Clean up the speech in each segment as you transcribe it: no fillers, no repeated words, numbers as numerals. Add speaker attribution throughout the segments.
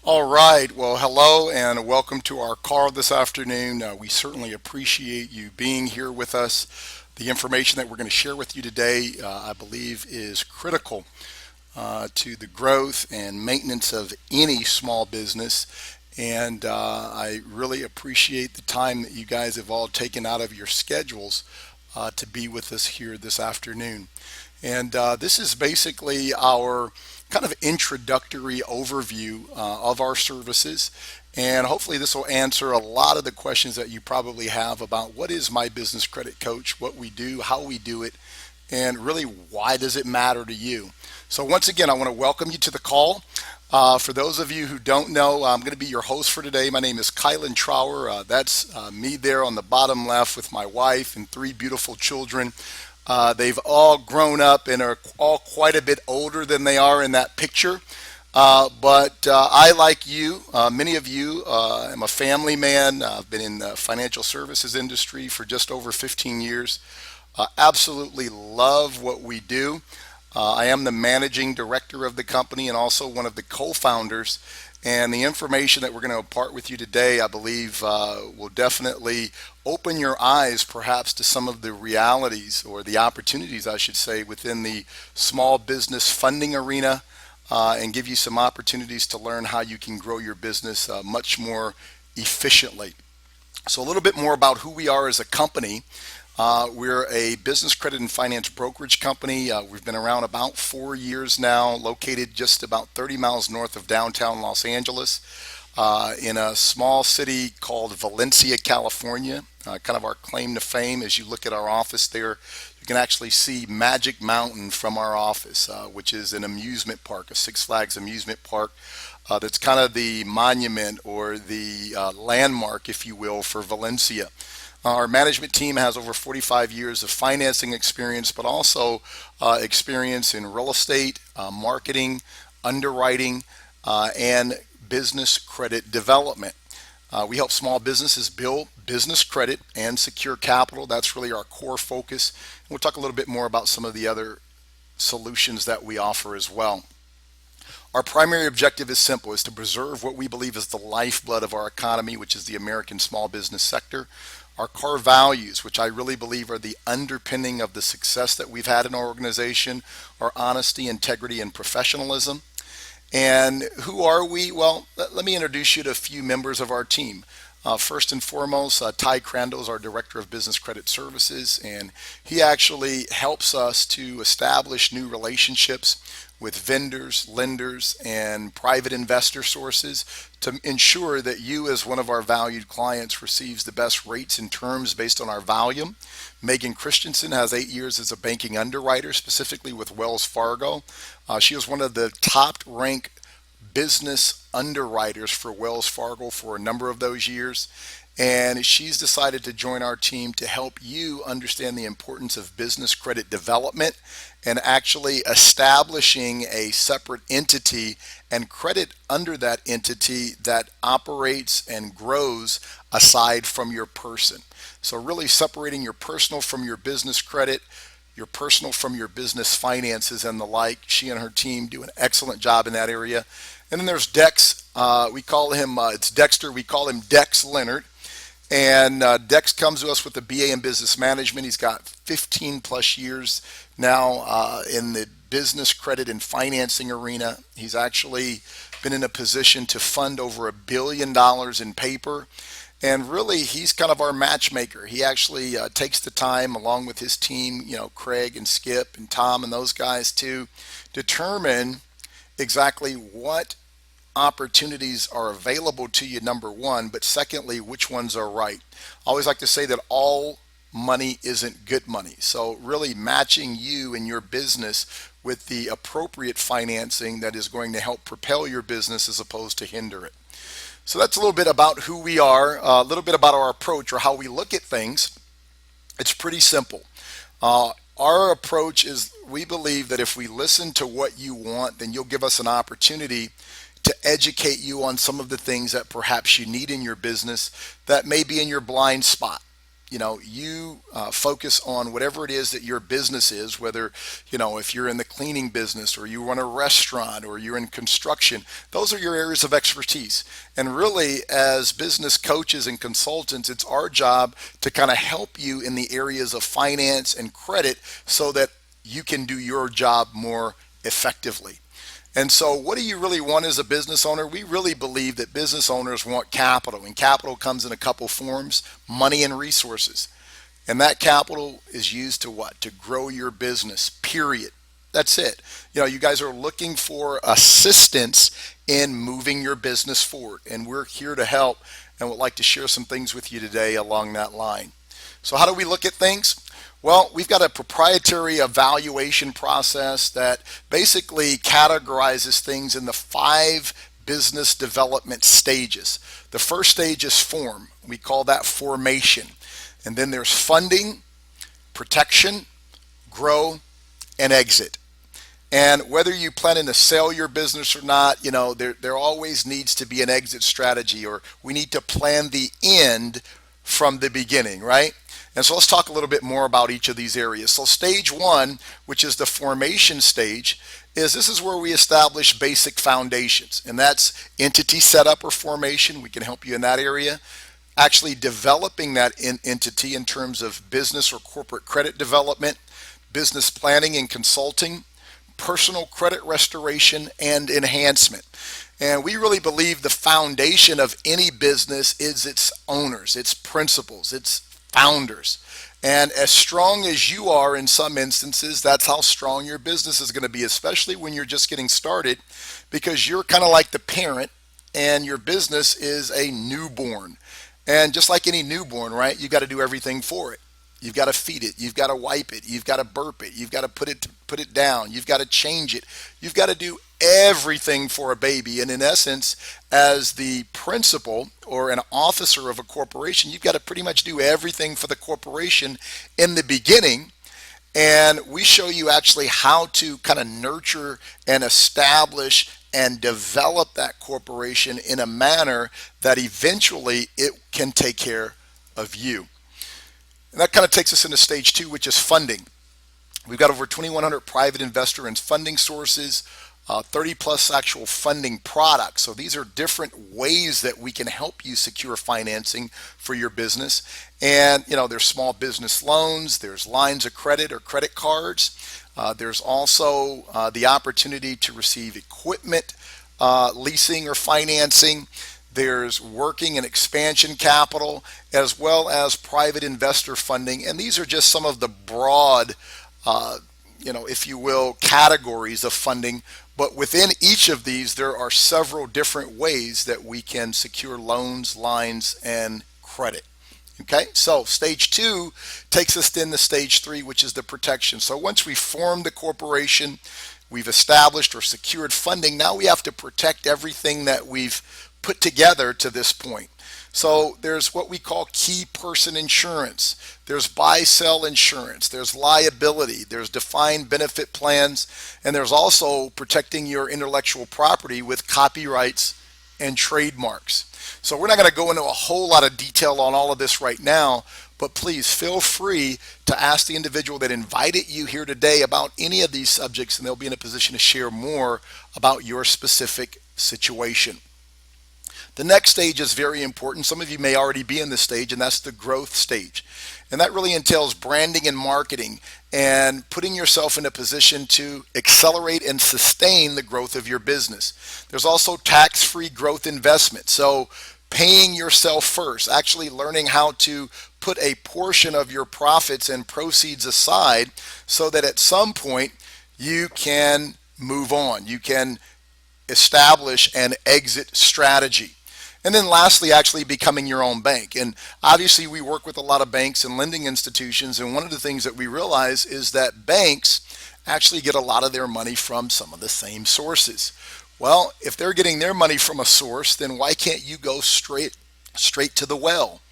Speaker 1: All right. Well, hello and welcome to our call this afternoon. We certainly appreciate you being here with us. The information that we're going to share with you today, I believe, is critical to the growth and maintenance of any small business. And I really appreciate the time that you guys have all taken out of your schedules to be with us here this afternoon. And this is basically our kind of introductory overview of our services. And hopefully, this will answer a lot of the questions that you probably have about what is My Business Credit Coach, what we do, how we do it, and really why does it matter to you. So, once again, I want to welcome you to the call. For those of you who don't know, I'm going to be your host for today. My name is Kylan Trower. That's me there on the bottom left with my wife and three beautiful children. They've all grown up and are all quite a bit older than they are in that picture. But I, like you, many of you, am a family man. I've been in the financial services industry for just over 15 years. Absolutely love what we do. I am the managing director of the company and also one of the co-founders. And the information that we're going to impart with you today, I believe, will definitely open your eyes perhaps to some of the realities or the opportunities, I should say, within the small business funding arena and give you some opportunities to learn how you can grow your business much more efficiently. So, a little bit more about who we are as a company. We're a business credit and finance brokerage company. We've been around about 4 years now, located just about 30 miles north of downtown Los Angeles, in a small city called Valencia, California. Kind of our claim to fame, as you look at our office there, you can actually see Magic Mountain from our office, which is an amusement park, a Six Flags amusement park. That's kind of the monument or the landmark, if you will, for Valencia. Our management team has over 45 years of financing experience, but also experience in real estate, marketing, underwriting, and business credit development. We help small businesses build business credit and secure capital. That's really our core focus. And we'll talk a little bit more about some of the other solutions that we offer as well. Our primary objective is simple, is to preserve what we believe is the lifeblood of our economy, which is the American small business sector. Our core values, which I really believe are the underpinning of the success that we've had in our organization, are honesty, integrity, and professionalism. And who are we? Well, let me introduce you to a few members of our team. First and foremost, Ty Crandall is our Director of Business Credit Services, and he actually helps us to establish new relationships with vendors, lenders, and private investor sources to ensure that you, as one of our valued clients, receives the best rates and terms based on our volume. Megan Christensen has 8 years as a banking underwriter, specifically with Wells Fargo. She was one of the top ranked business underwriters for Wells Fargo for a number of those years. And she's decided to join our team to help you understand the importance of business credit development and actually establishing a separate entity and credit under that entity that operates and grows aside from your person. So, really separating your personal from your business credit, your personal from your business finances, and the like. She and her team do an excellent job in that area. And then there's Dex. We call him, it's Dexter. We call him Dex Leonard. And Dex comes to us with a BA in business management. He's got 15 plus years now in the business credit and financing arena. He's actually been in a position to fund over $1 billion in paper. And really, he's kind of our matchmaker. He actually takes the time, along with his team, Craig and Skip and Tom and those guys, to determine exactly what opportunities are available to you, number one, but secondly, which ones are right. I always like to say that all money isn't good money. So, really matching you and your business with the appropriate financing that is going to help propel your business as opposed to hinder it. So that's a little bit about who we are, a little bit about our approach or how we look at things. It's pretty simple. Our approach is we believe that if we listen to what you want, then you'll give us an opportunity to educate you on some of the things that perhaps you need in your business that may be in your blind spot. you focus on whatever it is that your business is, whether, if you're in the cleaning business or you run a restaurant or you're in construction. Those are your areas of expertise. And really, as business coaches and consultants, it's our job to kind of help you in the areas of finance and credit so that you can do your job more effectively. And so, what do you really want as a business owner? We really believe that business owners want capital, and capital comes in a couple forms: money and resources. And that capital is used to what? To grow your business, period. That's it. You guys are looking for assistance in moving your business forward, and we're here to help and would like to share some things with you today along that line. So, how do we look at things? Well, we've got a proprietary evaluation process that basically categorizes things in the 5 business development stages. The first stage is form. We call that formation. And then there's funding, protection, grow, and exit. And whether you plan to sell your business or not, there always needs to be an exit strategy, or we need to plan the end from the beginning, right? And so let's talk a little bit more about each of these areas. So stage 1, which is the formation stage, this is where we establish basic foundations. And that's entity setup or formation. We can help you in that area. Actually developing that entity in terms of business or corporate credit development, business planning and consulting, personal credit restoration and enhancement. And we really believe the foundation of any business is its owners, its principals, its founders. And as strong as you are in some instances, that's how strong your business is going to be, especially when you're just getting started, because you're kind of like the parent and your business is a newborn. And just like any newborn, right, you got to do everything for it. You've got to feed it. You've got to wipe it. You've got to burp it. You've got to put it down. You've got to change it. You've got to do everything for a baby. And in essence, as the principal or an officer of a corporation, you've got to pretty much do everything for the corporation in the beginning. And we show you actually how to kind of nurture and establish and develop that corporation in a manner that eventually it can take care of you. And that kind of takes us into stage 2, which is funding. We've got over 2,100 private investor and funding sources, 30 plus actual funding products. So these are different ways that we can help you secure financing for your business. And there's small business loans, there's lines of credit or credit cards. There's also the opportunity to receive equipment leasing or financing. There's working and expansion capital, as well as private investor funding. And these are just some of the broad, if you will, categories of funding. But within each of these, there are several different ways that we can secure loans, lines, and credit. Okay, so stage 2 takes us then to stage 3, which is the protection. So once we form the corporation, we've established or secured funding, now we have to protect everything that we've put together to this point. So there's what we call key person insurance, there's buy-sell insurance, there's liability, there's defined benefit plans, and there's also protecting your intellectual property with copyrights and trademarks. So we're not going to go into a whole lot of detail on all of this right now, but please feel free to ask the individual that invited you here today about any of these subjects, and they'll be in a position to share more about your specific situation. The next stage is very important. Some of you may already be in this stage, and that's the growth stage. And that really entails branding and marketing and putting yourself in a position to accelerate and sustain the growth of your business. There's also tax-free growth investment. So paying yourself first, actually learning how to put a portion of your profits and proceeds aside so that at some point you can move on. You can establish an exit strategy. And then lastly, actually becoming your own bank. And obviously we work with a lot of banks and lending institutions, and one of the things that we realize is that banks actually get a lot of their money from some of the same sources. Well, if they're getting their money from a source, then why can't you go straight to the well,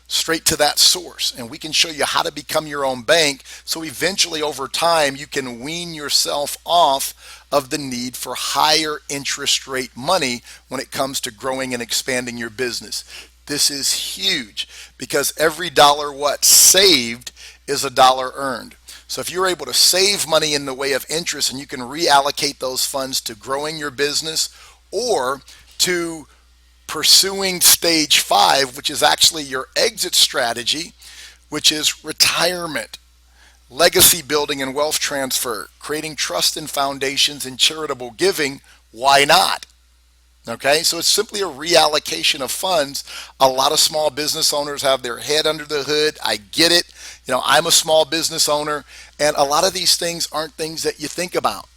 Speaker 1: straight to that source? And we can show you how to become your own bank, so eventually over time you can wean yourself off of the need for higher interest rate money when it comes to growing and expanding your business. This is huge because every dollar what saved is a dollar earned. So if you're able to save money in the way of interest and you can reallocate those funds to growing your business or to pursuing stage 5, which is actually your exit strategy, which is retirement, legacy building and wealth transfer, creating trust and foundations and charitable giving, why not? Okay, so it's simply a reallocation of funds. A lot of small business owners have their head under the hood. I get it. I'm a small business owner, and a lot of these things aren't things that you think about.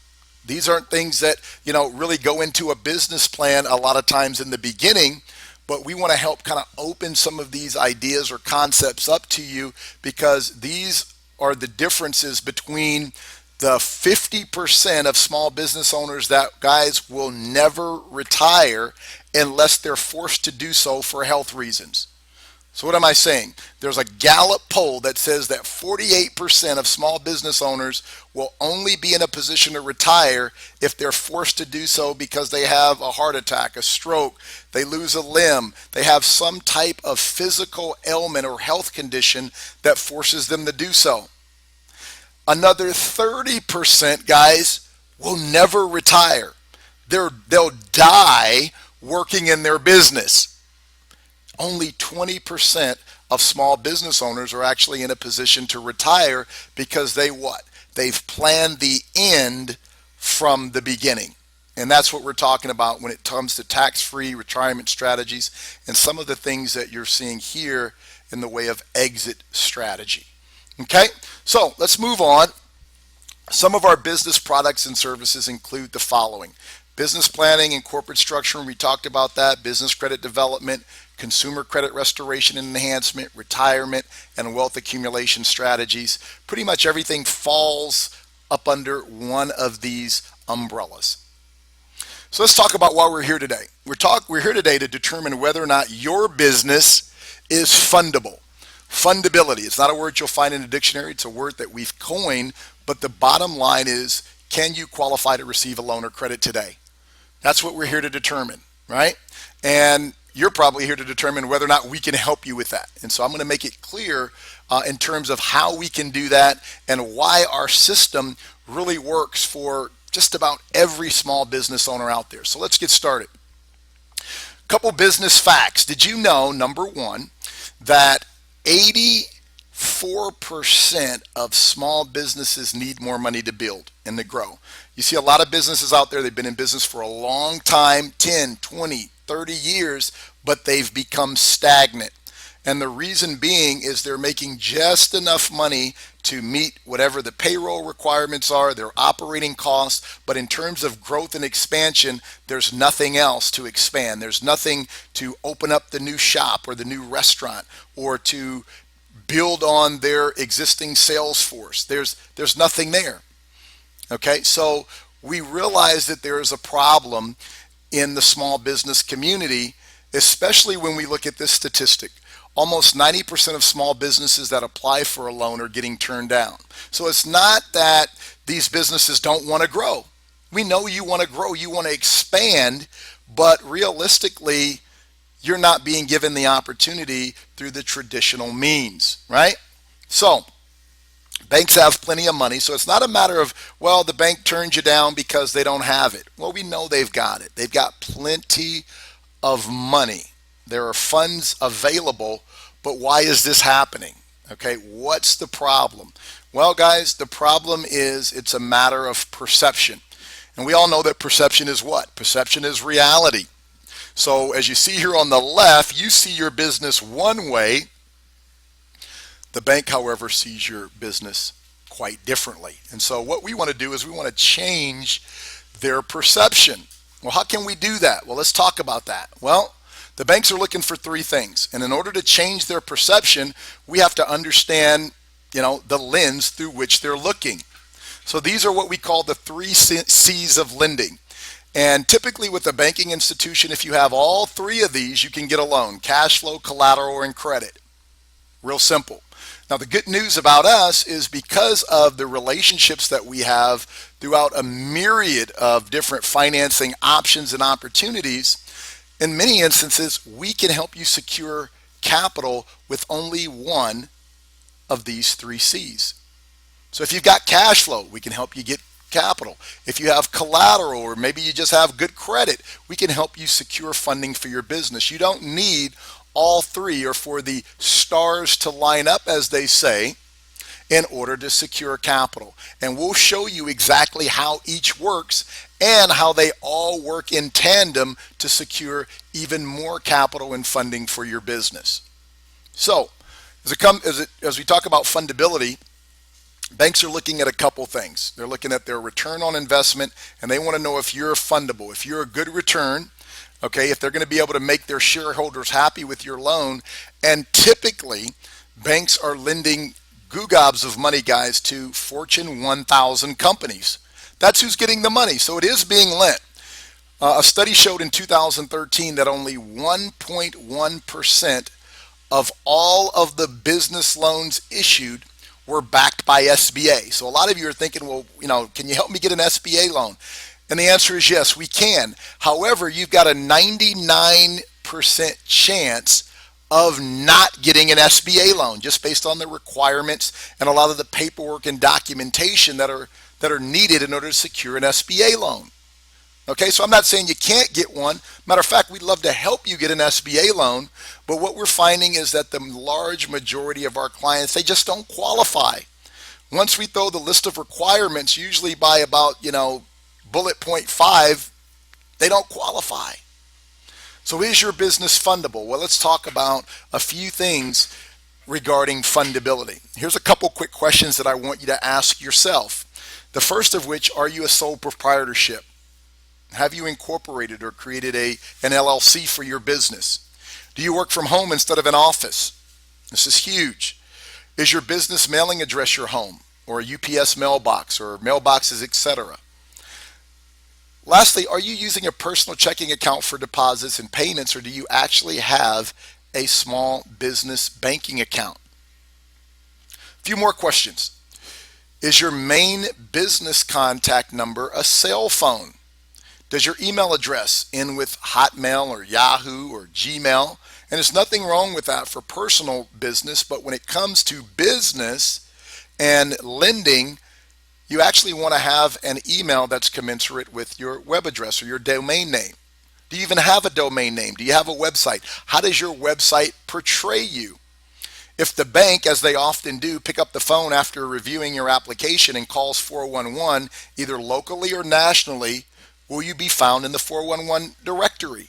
Speaker 1: These aren't things that, really go into a business plan a lot of times in the beginning, but we want to help kind of open some of these ideas or concepts up to you because these are the differences between the 50% of small business owners that, guys, will never retire unless they're forced to do so for health reasons. So what am I saying? There's a Gallup poll that says that 48% of small business owners will only be in a position to retire if they're forced to do so because they have a heart attack, a stroke, they lose a limb, they have some type of physical ailment or health condition that forces them to do so. Another 30%, guys, will never retire. They'll die working in their business. Only 20% of small business owners are actually in a position to retire because they've planned the end from the beginning. And that's what we're talking about when it comes to tax-free retirement strategies and some of the things that you're seeing here in the way of exit strategy. Okay, so let's move on. Some of our business products and services include the following: business planning and corporate structuring, we talked about that, business credit development, consumer credit restoration and enhancement, retirement, and wealth accumulation strategies. Pretty much everything falls up under one of these umbrellas. So let's talk about why we're here today. We're here today to determine whether or not your business is fundable. Fundability, it's not a word you'll find in a dictionary, it's a word that we've coined, but the bottom line is, can you qualify to receive a loan or credit today? That's what we're here to determine, right? And you're probably here to determine whether or not we can help you with that. And so I'm going to make it clear in terms of how we can do that and why our system really works for just about every small business owner out there. So let's get started. Couple business facts. Did you know, number one, that 84% of small businesses need more money to build and to grow? You see a lot of businesses out there, they've been in business for a long time, 10, 20, 30 years, but they've become stagnant. And the reason being is they're making just enough money to meet whatever the payroll requirements are, their operating costs, but in terms of growth and expansion, there's nothing else to expand. There's nothing to open up the new shop or the new restaurant or to build on their existing sales force. There's nothing there. Okay, so we realize that there is a problem in the small business community, especially when we look at this statistic. Almost 90% of small businesses that apply for a loan are getting turned down. So it's not that these businesses don't want to grow. We know you want to grow, you want to expand, but realistically, you're not being given the opportunity through the traditional means, right? So banks have plenty of money, so it's not a matter of, well, the bank turns you down because they don't have it. Well, we know they've got it. They've got plenty of money. There are funds available, but why is this happening? Okay, what's the problem? Well, guys, the problem is it's a matter of perception. And we all know that perception is what? Perception is reality. So as you see here on the left, you see your business one way. The bank, however, sees your business quite differently. And so what we want to do is we want to change their perception. Well, how can we do that? Well, let's talk about that. Well, the banks are looking for three things. And in order to change their perception, we have to understand, the lens through which they're looking. So these are what we call the 3 C's of lending. And typically with a banking institution, if you have all three of these, you can get a loan: cash flow, collateral, and credit. Real simple. Now, the good news about us is because of the relationships that we have throughout a myriad of different financing options and opportunities, In many instances, we can help you secure capital with only one of these three C's. So if you've got cash flow, we can help you get capital. If you have collateral, or maybe you just have good credit, we can help you secure funding for your business. You don't need all three, or for the stars to line up, as they say, in order to secure capital. And we'll show you exactly how each works and how they all work in tandem to secure even more capital and funding for your business. So as we talk about fundability, banks are looking at a couple things. They're looking at their return on investment, and they want to know if you're fundable, if you're a good return, okay, if they're going to be able to make their shareholders happy with your loan. And typically, banks are lending goo gobs of money, guys, to Fortune 1000 companies. That's who's getting the money. So it is being lent. A study showed in 2013 that only 1.1% of all of the business loans issued were backed by SBA. So a lot of you are thinking, well, can you help me get an SBA loan? And the answer is yes, we can. However, you've got a 99% chance of not getting an SBA loan, just based on the requirements and a lot of the paperwork and documentation that are needed in order to secure an SBA loan. Okay, so I'm not saying you can't get one. Matter of fact, we'd love to help you get an SBA loan, but what we're finding is that the large majority of our clients, they just don't qualify. Once we throw the list of requirements, usually by about, bullet point 5, they don't qualify. So is your business fundable? Well, let's talk about a few things regarding fundability. Here's a couple quick questions that I want you to ask yourself. The first of which, are you a sole proprietorship? Have you incorporated or created an LLC for your business? Do you work from home instead of an office? This is huge. Is your business mailing address your home, or a UPS mailbox, or mailboxes, etc.? Lastly, are you using a personal checking account for deposits and payments, or do you actually have a small business banking account? A few more questions. Is your main business contact number a cell phone? Does your email address end with Hotmail or Yahoo or Gmail? And there's nothing wrong with that for personal business, but when it comes to business and lending, you actually want to have an email that's commensurate with your web address or your domain name. Do you even have a domain name? Do you have a website? How does your website portray you? If the bank, as they often do, pick up the phone after reviewing your application and calls 411, either locally or nationally, will you be found in the 411 directory?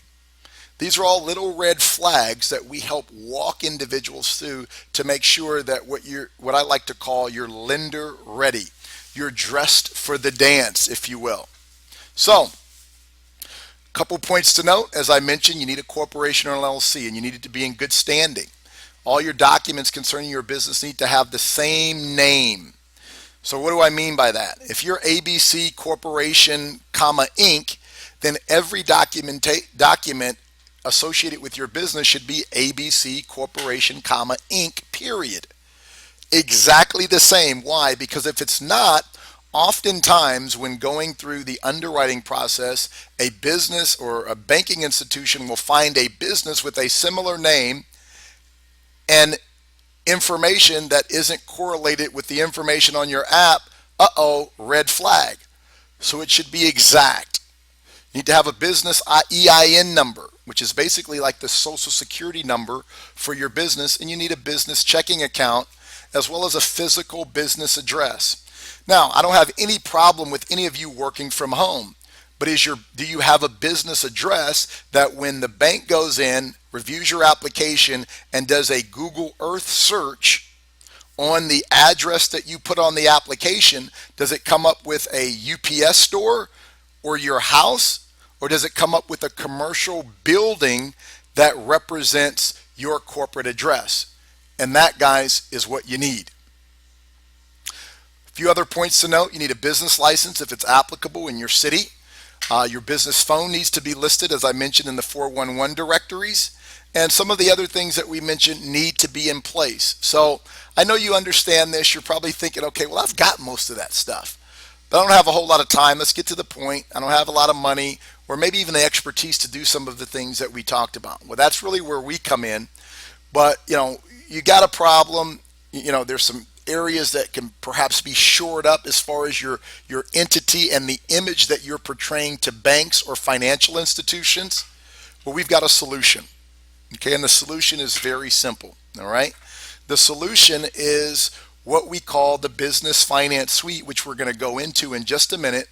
Speaker 1: These are all little red flags that we help walk individuals through to make sure that what I like to call your lender ready. You're dressed for the dance, if you will. So, a couple points to note. As I mentioned, you need a corporation or an LLC, and you need it to be in good standing. All your documents concerning your business need to have the same name. So what do I mean by that? If you're ABC Corporation, Inc., then every document associated with your business should be ABC Corporation, Inc., period. Exactly the same. Why? Because if it's not, oftentimes when going through the underwriting process, a business or a banking institution will find a business with a similar name and information that isn't correlated with the information on your app. Red flag. So it should be exact. You need to have a business EIN number, which is basically like the social security number for your business, and you need a business checking account as well as a physical business address. Now, I don't have any problem with any of you working from home, but do you have a business address that when the bank goes in, reviews your application, and does a Google Earth search on the address that you put on the application, does it come up with a UPS store or your house, or does it come up with a commercial building that represents your corporate address? And that, guys, is what you need. A few other points to note. You need a business license if it's applicable in your city. Your business phone needs to be listed, as I mentioned, in the 411 directories. And some of the other things that we mentioned need to be in place. So I know you understand this. You're probably thinking, okay, well, I've got most of that stuff, but I don't have a whole lot of time. Let's get to the point. I don't have a lot of money. or maybe even the expertise to do some of the things that we talked about. Well, that's really where we come in. But, you got a problem, there's some areas that can perhaps be shored up as far as your entity and the image that you're portraying to banks or financial institutions. Well, we've got a solution. Okay, and the solution is very simple. All right. The solution is what we call the Business Finance Suite, which we're going to go into in just a minute.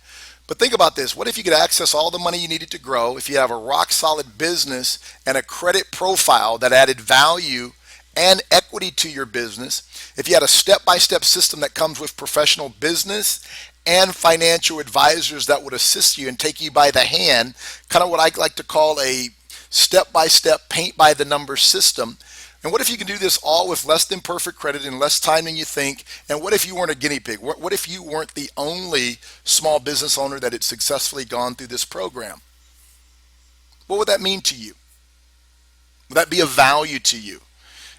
Speaker 1: But think about this. What if you could access all the money you needed to grow, if you have a rock solid business and a credit profile that added value and equity to your business, if you had a step-by-step system that comes with professional business and financial advisors that would assist you and take you by the hand, kind of what I like to call a step-by-step paint-by-the-numbers system. And what if you can do this all with less than perfect credit in less time than you think? And what if you weren't a guinea pig? What if you weren't the only small business owner that had successfully gone through this program? What would that mean to you? Would that be of value to you?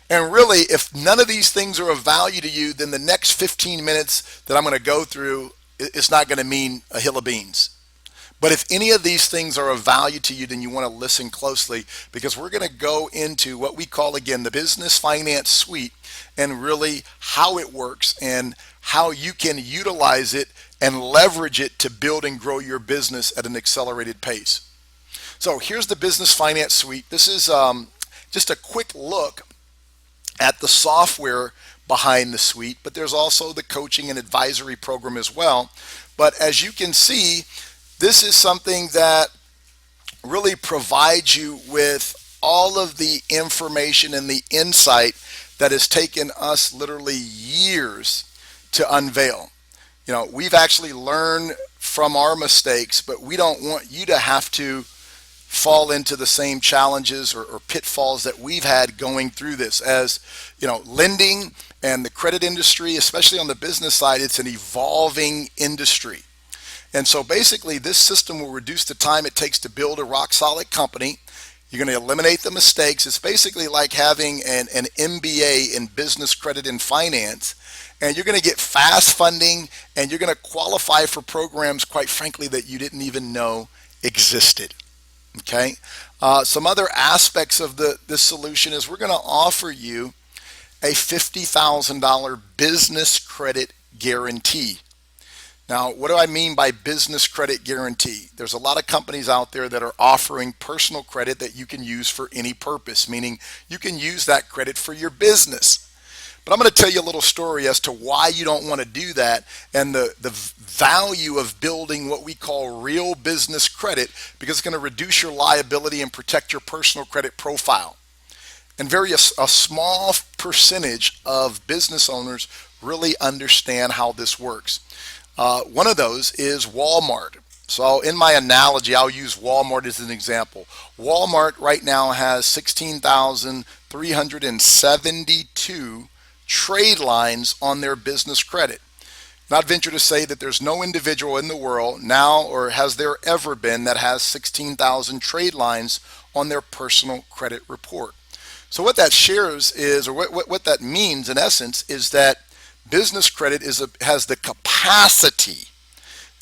Speaker 1: And really, if none of these things are of value to you, then the next 15 minutes that I'm going to go through is not going to mean a hill of beans. But if any of these things are of value to you, then you want to listen closely, because we're going to go into what we call, again, the Business Finance Suite, and really how it works and how you can utilize it and leverage it to build and grow your business at an accelerated pace. So here's the Business Finance Suite. This is just a quick look at the software behind the suite, but there's also the coaching and advisory program as well. But as you can see, this is something that really provides you with all of the information and the insight that has taken us literally years to unveil. We've actually learned from our mistakes, but we don't want you to have to fall into the same challenges or pitfalls that we've had going through this. As lending and the credit industry, especially on the business side, it's an evolving industry. And so basically this system will reduce the time it takes to build a rock solid company. You're going to eliminate the mistakes. It's basically like having an MBA in business credit and finance, and you're going to get fast funding, and you're going to qualify for programs, quite frankly, that you didn't even know existed. Okay. Some other aspects of this solution is we're going to offer you a $50,000 business credit guarantee. Now, what do I mean by business credit guarantee? There's a lot of companies out there that are offering personal credit that you can use for any purpose, meaning you can use that credit for your business. But I'm going to tell you a little story as to why you don't want to do that, and the value of building what we call real business credit, because it's going to reduce your liability and protect your personal credit profile. And a small percentage of business owners really understand how this works. One of those is Walmart. So in my analogy, I'll use Walmart as an example. Walmart right now has 16,372 trade lines on their business credit. And I'd venture to say that there's no individual in the world now, or has there ever been, that has 16,000 trade lines on their personal credit report. So what that shares is, or what that means in essence, is that business credit has the capacity,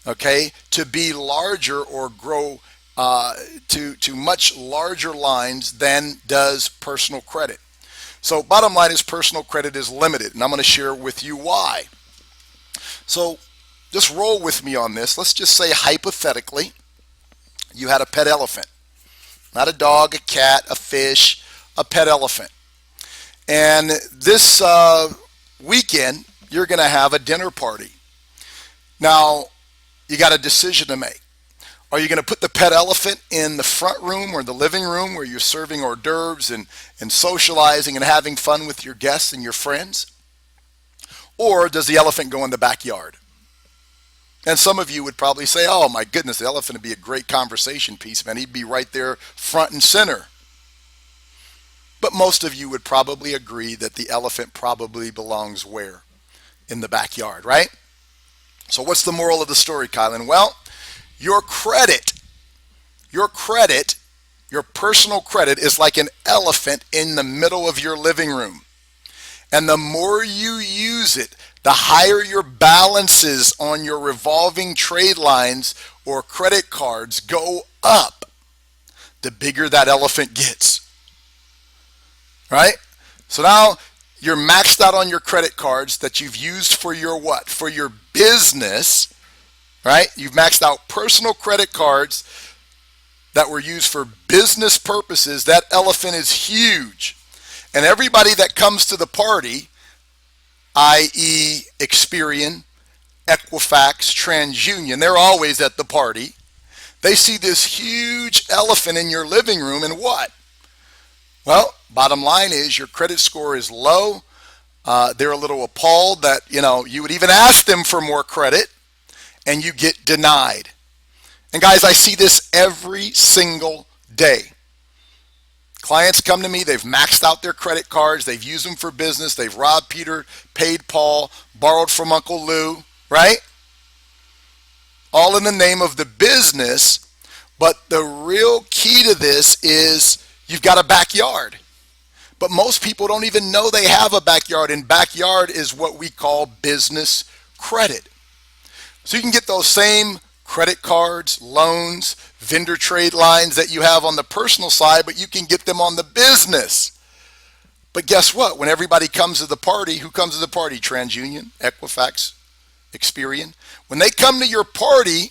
Speaker 1: okay, to be larger or grow to much larger lines than does personal credit. So bottom line is personal credit is limited, and I'm going to share with you why. So just roll with me on this. Let's just say hypothetically you had a pet elephant. Not a dog, a cat, a fish, a pet elephant. And this weekend you're going to have a dinner party. Now you got a decision to make. Are you going to put the pet elephant in the front room or the living room where you're serving hors d'oeuvres and socializing and having fun with your guests and your friends? Or does the elephant go in the backyard? And some of you would probably say, oh my goodness, the elephant would be a great conversation piece, man. He'd be right there front and center. But most of you would probably agree that the elephant probably belongs where? In the backyard, right? So what's the moral of the story, Kylan? Well, your personal credit is like an elephant in the middle of your living room. And the more you use it, the higher your balances on your revolving trade lines or credit cards go up, the bigger that elephant gets, right? So now you're maxed out on your credit cards that you've used for your what? For your business, right? You've maxed out personal credit cards that were used for business purposes. That elephant is huge. And everybody that comes to the party, i.e. Experian, Equifax, TransUnion, they're always at the party. They see this huge elephant in your living room and what? Well, bottom line is your credit score is low. They're a little appalled that, you would even ask them for more credit and you get denied. And guys, I see this every single day. Clients come to me, they've maxed out their credit cards, they've used them for business, they've robbed Peter, paid Paul, borrowed from Uncle Lou, right? All in the name of the business, but the real key to this is you've got a backyard. But most people don't even know they have a backyard, and backyard is what we call business credit. So you can get those same credit cards, loans, vendor trade lines that you have on the personal side, but you can get them on the business. But guess what? When everybody comes to the party, who comes to the party? TransUnion, Equifax, Experian. When they come to your party,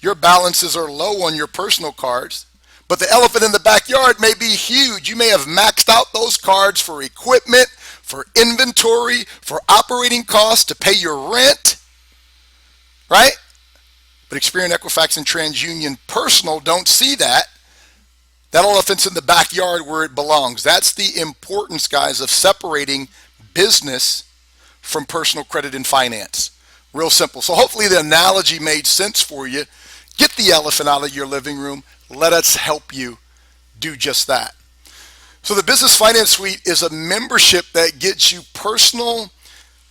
Speaker 1: your balances are low on your personal cards, but the elephant in the backyard may be huge. You may have maxed out those cards for equipment, for inventory, for operating costs, to pay your rent, right? But Experian, Equifax, and TransUnion Personal don't see that. That elephant's in the backyard where it belongs. That's the importance, guys, of separating business from personal credit and finance. Real simple. So hopefully the analogy made sense for you. Get the elephant out of your living room. Let us help you do just that. So the Business Finance Suite is a membership that gets you personal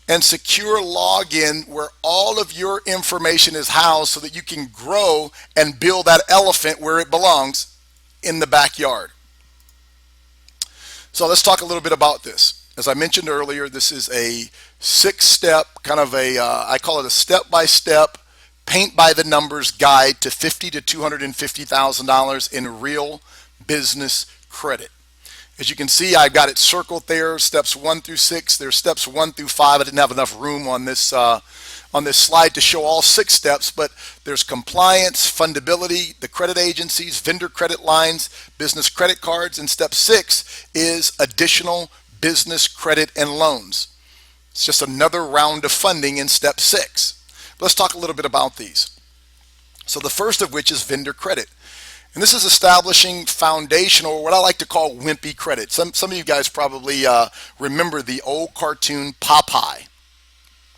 Speaker 1: and secure login where all of your information is housed so that you can grow and build that elephant where it belongs, in the backyard. So let's talk a little bit about this. As I mentioned earlier, this is a 6-step, kind of I call it a step-by-step, paint by the numbers guide to $50,000 to $250,000 in real business credit. As you can see, I've got it circled there, steps 1 through 6. There's steps 1 through 5. I didn't have enough room on this slide to show all 6 steps, but there's compliance, fundability, the credit agencies, vendor credit lines, business credit cards, and step 6 is additional business credit and loans. It's just another round of funding in step 6. But let's talk a little bit about these. So the first of which is vendor credit. And this is establishing foundational, what I like to call wimpy credit. Some of you guys probably remember the old cartoon Popeye.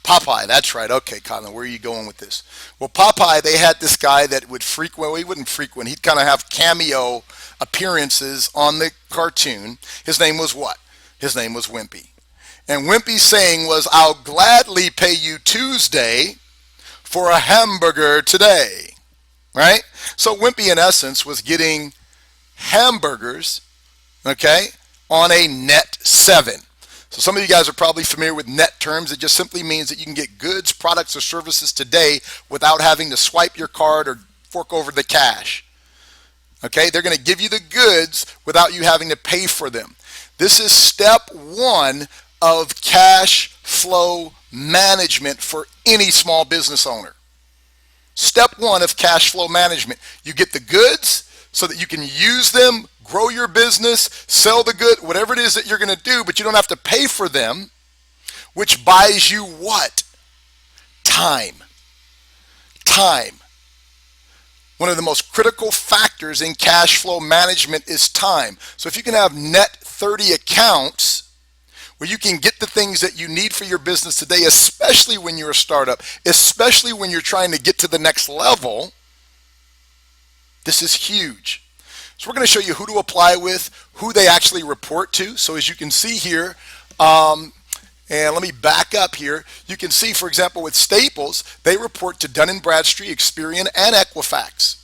Speaker 1: Popeye, that's right. Okay, Colin, where are you going with this? Well, Popeye, they had this guy that would frequent, well, he wouldn't frequent, he'd kind of have cameo appearances on the cartoon. His name was what? His name was Wimpy. And Wimpy's saying was, I'll gladly pay you Tuesday for a hamburger today. Right? So Wimpy, in essence, was getting hamburgers, okay, on a net 7. So some of you guys are probably familiar with net terms. It just simply means that you can get goods, products, or services today without having to swipe your card or fork over the cash. Okay, they're going to give you the goods without you having to pay for them. This is step 1 of cash flow management for any small business owner. Step 1 of cash flow management. You get the goods so that you can use them, grow your business, sell the good, whatever it is that you're going to do, but you don't have to pay for them, which buys you what? Time. Time. One of the most critical factors in cash flow management is time. So if you can have net 30 accounts where you can get the things that you need for your business today, especially when you're a startup, especially when you're trying to get to the next level, this is huge. So we're going to show you who to apply with, who they actually report to. So as you can see here, and let me back up here. You can see, for example, with Staples, they report to Dun & Bradstreet, Experian, and Equifax.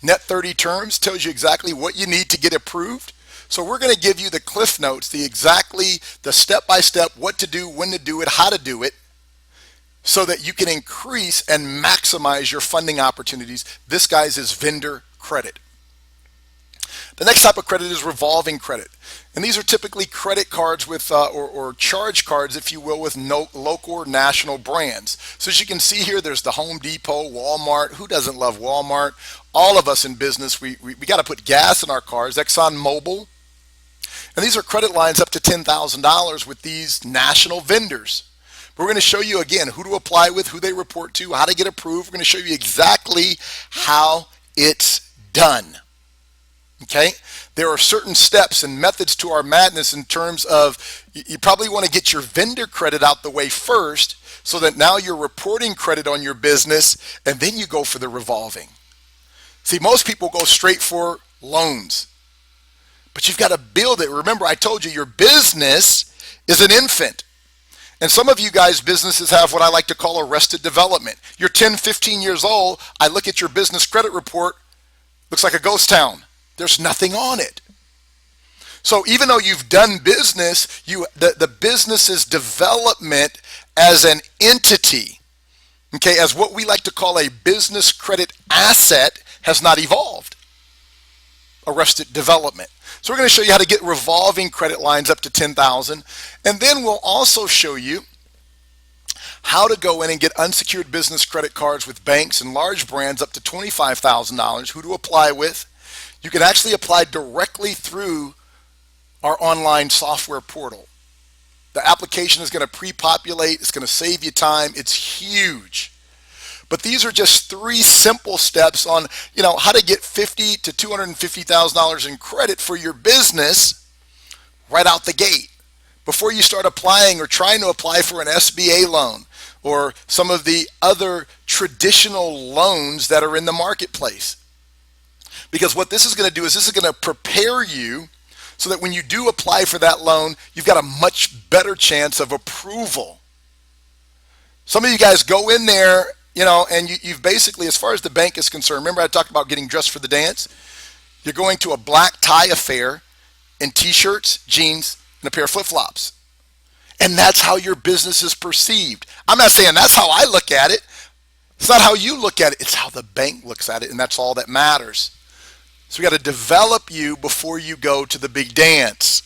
Speaker 1: Net 30 terms tells you exactly what you need to get approved. So we're going to give you the cliff notes, the step-by-step, what to do, when to do it, how to do it, so that you can increase and maximize your funding opportunities. This, guys, is vendor credit. The next type of credit is revolving credit. And these are typically credit cards with, or charge cards, if you will, with no local or national brands. So as you can see here, there's the Home Depot, Walmart. Who doesn't love Walmart? All of us in business, we got to put gas in our cars. ExxonMobil. And these are credit lines up to $10,000 with these national vendors. We're going to show you again who to apply with, who they report to, how to get approved. We're going to show you exactly how it's done. Okay, there are certain steps and methods to our madness in terms of you probably want to get your vendor credit out the way first so that now you're reporting credit on your business and then you go for the revolving. See, most people go straight for loans, but you've got to build it. Remember, I told you your business is an infant. And some of you guys, businesses have what I like to call arrested development. You're 10, 15 years old. I look at your business credit report, looks like a ghost town. There's nothing on it. So even though you've done business, the business's development as an entity, okay, as what we like to call a business credit asset has not evolved. Arrested development. So we're going to show you how to get revolving credit lines up to $10,000, and then we'll also show you how to go in and get unsecured business credit cards with banks and large brands up to $25,000, who to apply with. You can actually apply directly through our online software portal. The application is going to pre-populate. It's going to save you time. It's huge. But these are just 3 simple steps on, how to get $50,000 to $250,000 in credit for your business right out the gate before you start applying or trying to apply for an SBA loan or some of the other traditional loans that are in the marketplace. Because what this is going to do is this is going to prepare you so that when you do apply for that loan, you've got a much better chance of approval. Some of you guys go in there, and you've basically, as far as the bank is concerned, remember I talked about getting dressed for the dance? You're going to a black tie affair in t-shirts, jeans, and a pair of flip-flops. And that's how your business is perceived. I'm not saying that's how I look at it. It's not how you look at it. It's how the bank looks at it, and that's all that matters. So we got to develop you before you go to the big dance.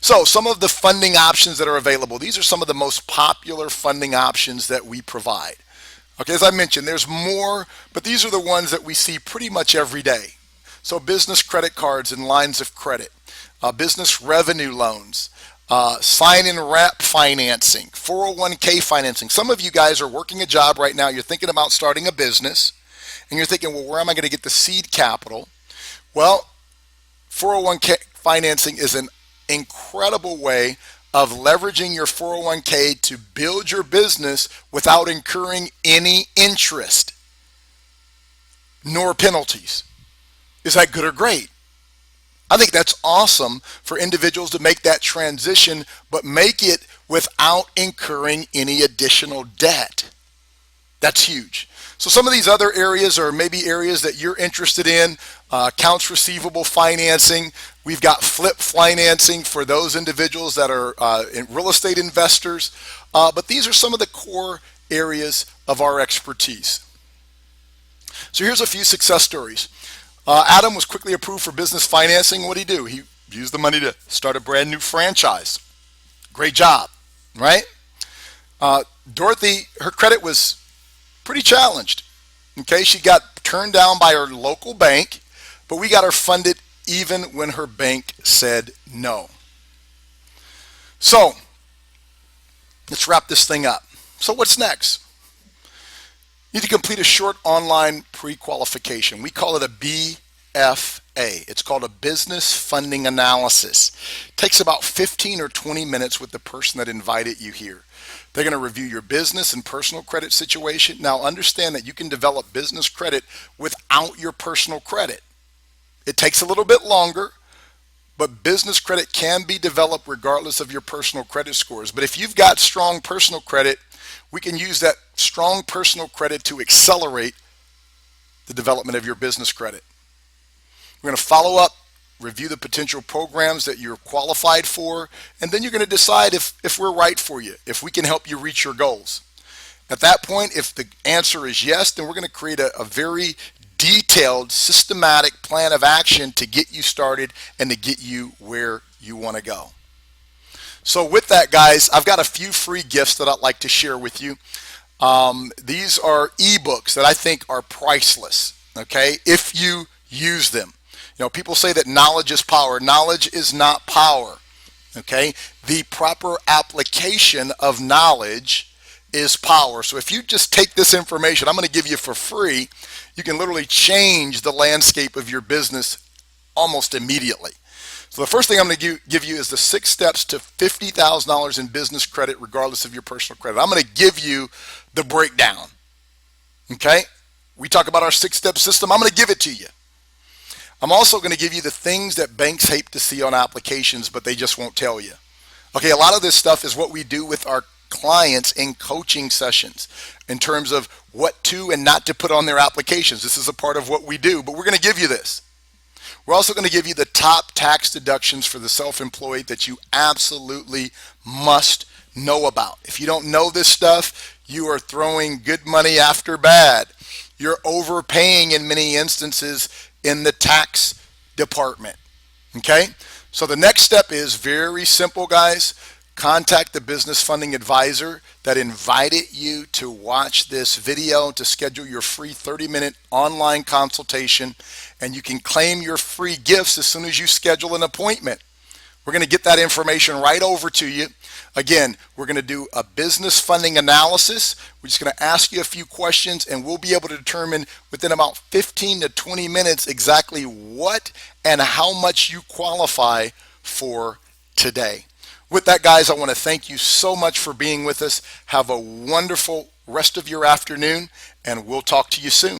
Speaker 1: So some of the funding options that are available. These are some of the most popular funding options that we provide. Okay, as I mentioned, there's more, but these are the ones that we see pretty much every day. So business credit cards and lines of credit, business revenue loans, sign and wrap financing, 401k financing. Some of you guys are working a job right now. You're thinking about starting a business, and you're thinking, well, where am I going to get the seed capital? Well, 401k financing is an incredible way of leveraging your 401k to build your business without incurring any interest nor penalties. Is that good or great? I think that's awesome for individuals to make that transition, but make it without incurring any additional debt. That's huge. So some of these other areas are maybe areas that you're interested in. Accounts receivable financing. We've got flip financing for those individuals that are real estate investors. But these are some of the core areas of our expertise. So here's a few success stories. Adam was quickly approved for business financing. What did he do? He used the money to start a brand new franchise. Great job, right? Dorothy, her credit was pretty challenged. Okay, she got turned down by her local bank, but we got her funded even when her bank said no. So let's wrap this thing up. So what's next? You need to complete a short online pre-qualification. We call it a BFA. It's called a business funding analysis. It takes about 15 or 20 minutes with the person that invited you here. They're going to review your business and personal credit situation. Now understand that you can develop business credit without your personal credit. It takes a little bit longer, but business credit can be developed regardless of your personal credit scores. But if you've got strong personal credit, we can use that strong personal credit to accelerate the development of your business credit. We're going to follow up, review the potential programs that you're qualified for, and then you're going to decide if we're right for you, if we can help you reach your goals. At that point, if the answer is yes, then we're going to create a very detailed, systematic plan of action to get you started and to get you where you want to go. So with that, guys, I've got a few free gifts that I'd like to share with you. These are ebooks that I think are priceless, okay, if you use them. You know, people say that knowledge is power. Knowledge is not power, okay? The proper application of knowledge is power. So if you just take this information I'm going to give you for free, you can literally change the landscape of your business almost immediately. So the first thing I'm going to give you is the 6 steps to $50,000 in business credit regardless of your personal credit. I'm going to give you the breakdown, okay? We talk about our 6-step system. I'm going to give it to you. I'm also going to give you the things that banks hate to see on applications, but they just won't tell you. Okay, a lot of this stuff is what we do with our clients in coaching sessions in terms of what to and not to put on their applications. This is a part of what we do, but we're going to give you this. We're also going to give you the top tax deductions for the self-employed that you absolutely must know about. If you don't know this stuff, you are throwing good money after bad. You're overpaying in many instances in the tax department, okay? So the next step is very simple, guys. Contact the business funding advisor that invited you to watch this video to schedule your free 30-minute online consultation, and you can claim your free gifts as soon as you schedule an appointment. We're going to get that information right over to you. Again, we're going to do a business funding analysis. We're just going to ask you a few questions, and we'll be able to determine within about 15 to 20 minutes exactly what and how much you qualify for today. With that, guys, I want to thank you so much for being with us. Have a wonderful rest of your afternoon, and we'll talk to you soon.